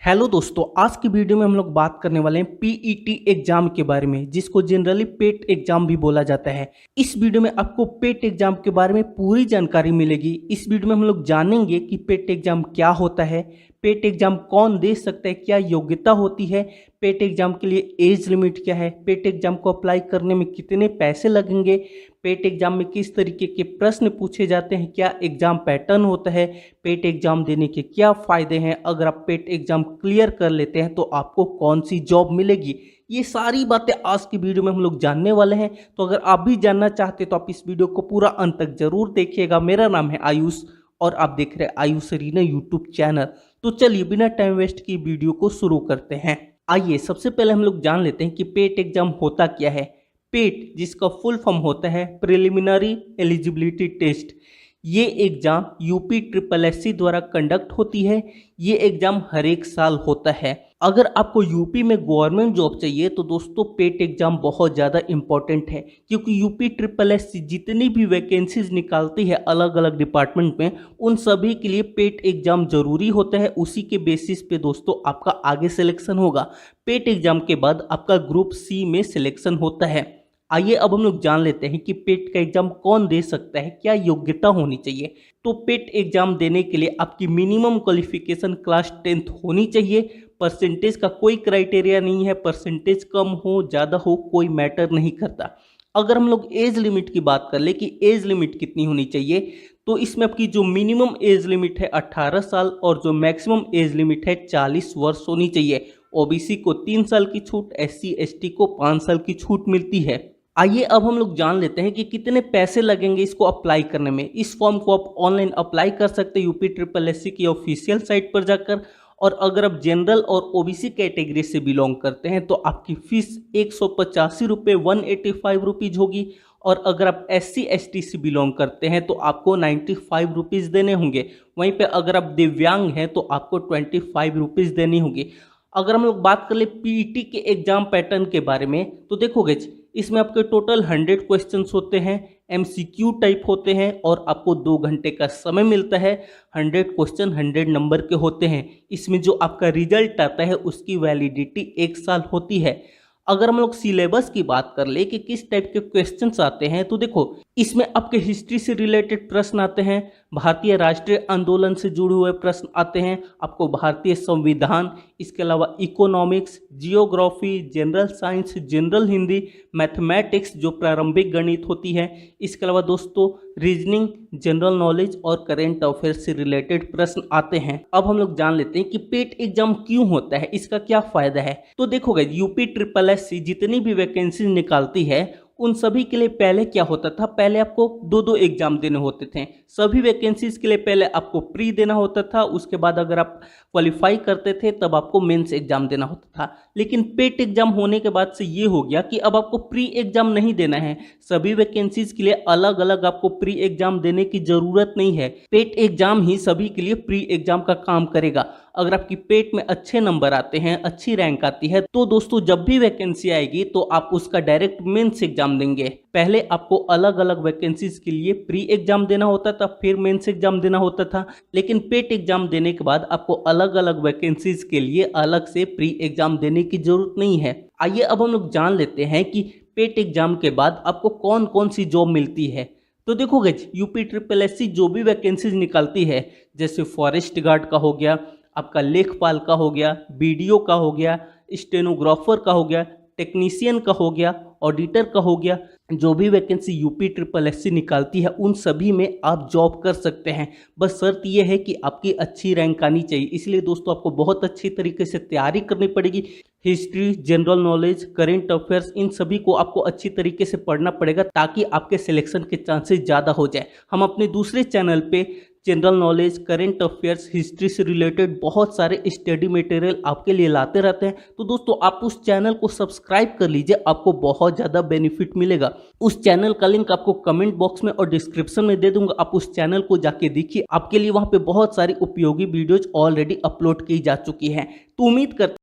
Hello दोस्तों, आज की वीडियो में हम लोग बात करने वाले हैं पीईटी एग्जाम के बारे में, जिसको जनरली पेट एग्जाम भी बोला जाता है। इस वीडियो में आपको पेट एग्जाम के बारे में पूरी जानकारी मिलेगी। इस वीडियो में हम लोग जानेंगे कि पेट एग्जाम क्या होता है, पेट एग्जाम कौन दे सकता है, क्या योग्यता होती है, पेट एग्जाम के लिए एज लिमिट क्या है, पेट एग्जाम को अप्लाई करने में कितने पैसे लगेंगे, पेट एग्जाम में किस तरीके के प्रश्न पूछे जाते हैं, क्या एग्जाम पैटर्न होता है, पेट एग्जाम देने के क्या फ़ायदे हैं, अगर आप पेट एग्जाम क्लियर कर लेते हैं तो आपको कौन सी जॉब मिलेगी। ये सारी बातें आज की वीडियो में हम लोग जानने वाले हैं। तो अगर आप भी जानना चाहते हैं तो आप इस वीडियो को पूरा अंत तक जरूर देखिएगा। मेरा नाम है आयुष और आप देख रहे हैं आयुष अरीना यूट्यूब चैनल। तो चलिए बिना टाइम वेस्ट की वीडियो को शुरू करते हैं। आइए सबसे पहले हम लोग जान लेते हैं कि पेट एग्जाम होता क्या है। पेट, जिसका फुल फॉर्म होता है प्रिलिमिनरी एलिजिबिलिटी टेस्ट, ये एग्ज़ाम यूपी ट्रिपल एससी द्वारा कंडक्ट होती है। ये एग्ज़ाम हर एक साल होता है। अगर आपको यूपी में गवर्नमेंट जॉब चाहिए तो दोस्तों पेट एग्ज़ाम बहुत ज़्यादा इंपॉर्टेंट है, क्योंकि यूपी ट्रिपल एससी जितनी भी वैकेंसीज निकालती है अलग अलग डिपार्टमेंट में, उन सभी के लिए पेट एग्ज़ाम ज़रूरी होता है। उसी के बेसिस पे दोस्तों आपका आगे सिलेक्शन होगा। पेट एग्ज़ाम के बाद आपका ग्रुप सी में सिलेक्शन होता है। आइए अब हम लोग जान लेते हैं कि पेट का एग्जाम कौन दे सकता है, क्या योग्यता होनी चाहिए। तो पेट एग्जाम देने के लिए आपकी मिनिमम क्वालिफिकेशन क्लास 10th होनी चाहिए। परसेंटेज का कोई क्राइटेरिया नहीं है, परसेंटेज कम हो ज़्यादा हो कोई मैटर नहीं करता। अगर हम लोग एज लिमिट की बात कर ले कि एज लिमिट कितनी होनी चाहिए, तो इसमें आपकी जो मिनिमम एज लिमिट है 18 साल और जो मैक्सिमम एज लिमिट है 40 वर्ष होनी चाहिए। ओबीसी को 3 साल की छूट, एससी एसटी को 5 साल की छूट मिलती है। आइए अब हम लोग जान लेते हैं कि कितने पैसे लगेंगे इसको अप्लाई करने में। इस फॉर्म को आप ऑनलाइन अप्लाई कर सकते हैं यूपी ट्रिपल एससी की ऑफिशियल साइट पर जाकर। और अगर आप जनरल और ओबीसी कैटेगरी से बिलोंग करते हैं तो आपकी फीस 185 रुपये 185 रुपीज़ होगी। और अगर आप एससी एसटी से बिलोंग करते हैं तो आपको 95 रुपीज़ देने होंगे। वहीं पे अगर आप दिव्यांग हैं तो आपको 25 रुपीज़ देनी होगी। अगर हम लोग बात कर ले पीईटी के एग्जाम पैटर्न के बारे में, तो देखोगे इसमें आपके टोटल 100 क्वेश्चंस होते हैं, एमसीक्यू टाइप होते हैं और आपको 2 घंटे का समय मिलता है। 100 क्वेश्चन 100 नंबर के होते हैं। इसमें जो आपका रिजल्ट आता है उसकी वैलिडिटी 1 साल होती है। अगर हम लोग सिलेबस की बात कर ले कि किस टाइप के क्वेश्चंस आते हैं, तो देखो इसमें आपके हिस्ट्री से रिलेटेड प्रश्न आते हैं, भारतीय राष्ट्रीय आंदोलन से जुड़े हुए प्रश्न आते हैं, आपको भारतीय संविधान, इसके अलावा economics, geography, general science, general Hindi, mathematics जो प्रारंभिक गणित होती है, इसके अलावा दोस्तों रीजनिंग, जनरल नॉलेज और करेंट अफेयर्स से रिलेटेड प्रश्न आते हैं। अब हम लोग जान लेते हैं कि पेट एग्जाम क्यों होता है, इसका क्या फायदा है। तो देखोगे यूपी ट्रिपल एससी जितनी भी वैकेंसी निकालती है उन सभी के लिए पहले क्या होता था, पहले आपको 2-2 एग्जाम देने होते थे। सभी वैकेंसीज के लिए पहले आपको प्री देना होता था, उसके बाद अगर आप क्वालिफाई करते थे तब आपको मेंस एग्जाम देना होता था। लेकिन पेट एग्जाम होने के बाद से ये हो गया कि अब आपको प्री एग्जाम नहीं देना है। सभी वैकेंसीज के लिए अलग अलग आपको प्री एग्जाम देने की जरूरत नहीं है। पेट एग्जाम ही सभी के लिए प्री एग्जाम का काम करेगा। अगर आपकी पेट में अच्छे नंबर आते हैं, अच्छी रैंक आती है, तो दोस्तों जब भी वैकेंसी आएगी तो आप उसका डायरेक्ट मेंस एग्जाम देंगे। पहले आपको अलग अलग वैकेंसीज के लिए प्री एग्जाम देना होता था, फिर मेंस एग्जाम देना होता था। लेकिन पेट एग्जाम देने के बाद आपको अलग अलग वैकेंसीज के लिए अलग से प्री एग्जाम देने की जरूरत नहीं है। आइए अब हम लोग जान लेते हैं कि पेट एग्जाम के बाद आपको कौन कौन सी जॉब मिलती है। तो देखोगे यूपी ट्रिपल एससी जो भी वैकेंसीज निकालती है, जैसे फॉरेस्ट गार्ड का हो गया, आपका लेखपाल का हो गया, बीडीओ का हो गया, स्टेनोग्राफर का हो गया, टेक्नीशियन का हो गया, ऑडिटर का हो गया, जो भी वैकेंसी यूपी ट्रिपल एससी निकालती है उन सभी में आप जॉब कर सकते हैं। बस शर्त यह है कि आपकी अच्छी रैंक आनी चाहिए। इसलिए दोस्तों आपको बहुत अच्छी तरीके से तैयारी करनी पड़ेगी। History, general knowledge, current affairs, इन सभी को आपको अच्छी तरीके से पढ़ना पड़ेगा ताकि आपके सिलेक्शन के चांसेस ज़्यादा हो जाए। हम अपने दूसरे चैनल पे general knowledge, current affairs, history से रिलेटेड बहुत सारे स्टडी मटेरियल आपके लिए लाते रहते हैं। तो दोस्तों आप उस चैनल को सब्सक्राइब कर लीजिए, आपको बहुत ज़्यादा बेनिफिट मिलेगा। उस चैनल का लिंक आपको कमेंट बॉक्स में और डिस्क्रिप्शन में दे दूंगा। आप उस चैनल को जाके देखिए, आपके लिए वहाँ पे बहुत सारी उपयोगी वीडियोज ऑलरेडी अपलोड की जा चुकी हैं। तो उम्मीद करते